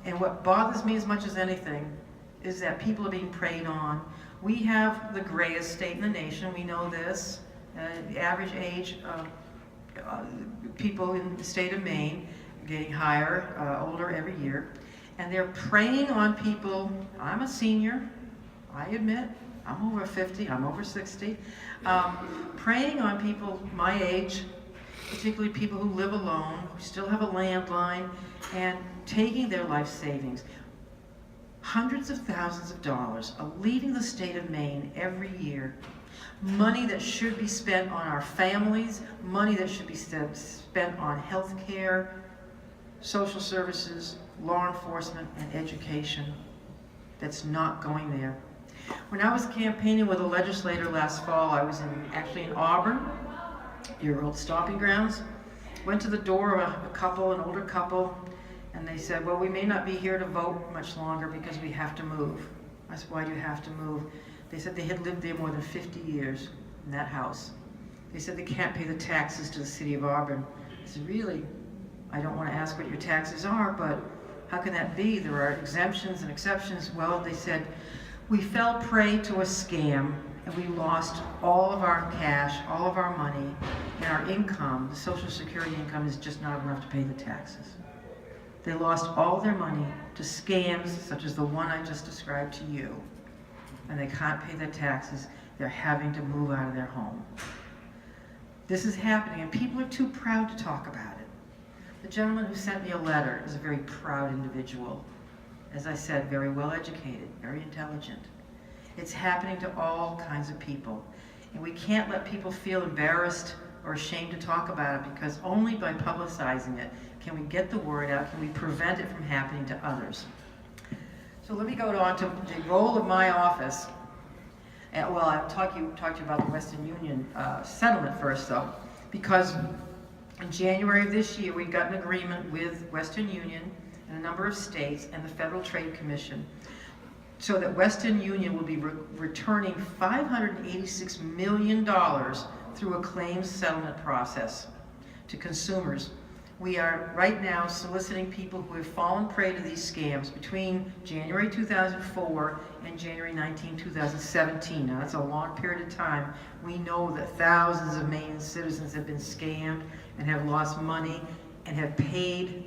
And what bothers me as much as anything is that people are being preyed on. We have the grayest state in the nation, we know this. The average age of people in the state of Maine getting higher, older every year. And they're preying on people. I'm a senior, I admit. I'm over 50, I'm over 60. Preying on people my age, particularly people who live alone, who still have a landline, and taking their life savings. Hundreds of thousands of dollars are leaving the state of Maine every year. Money that should be spent on our families, money that should be spent on health care, social services, law enforcement, and education. That's not going there. When I was campaigning with a legislator last fall, I was actually in Auburn, your old stomping grounds. Went to the door of a couple, an older couple, and they said, well, we may not be here to vote much longer because we have to move. I said, why do you have to move? They said they had lived there more than 50 years in that house. They said they can't pay the taxes to the city of Auburn. I said, really? I don't want to ask what your taxes are, but how can that be? There are exemptions and exceptions. Well, they said, we fell prey to a scam and we lost all of our cash, all of our money, and our income, the Social Security income, is just not enough to pay the taxes. They lost all their money to scams such as the one I just described to you, and they can't pay their taxes. They're having to move out of their home. This is happening, and people are too proud to talk about it. The gentleman who sent me a letter is a very proud individual. As I said, very well educated, very intelligent. It's happening to all kinds of people. And we can't let people feel embarrassed or ashamed to talk about it, because only by publicizing it can we get the word out, can we prevent it from happening to others. So let me go on to the role of my office. Well, I'll talk to you about the Western Union settlement first, though, because in January of this year, we got an agreement with Western Union and a number of states and the Federal Trade Commission so that Western Union will be returning $586 million through a claims settlement process to consumers. We are right now soliciting people who have fallen prey to these scams between January 2004 and January 19, 2017. Now that's a long period of time. We know that thousands of Maine citizens have been scammed and have lost money and have paid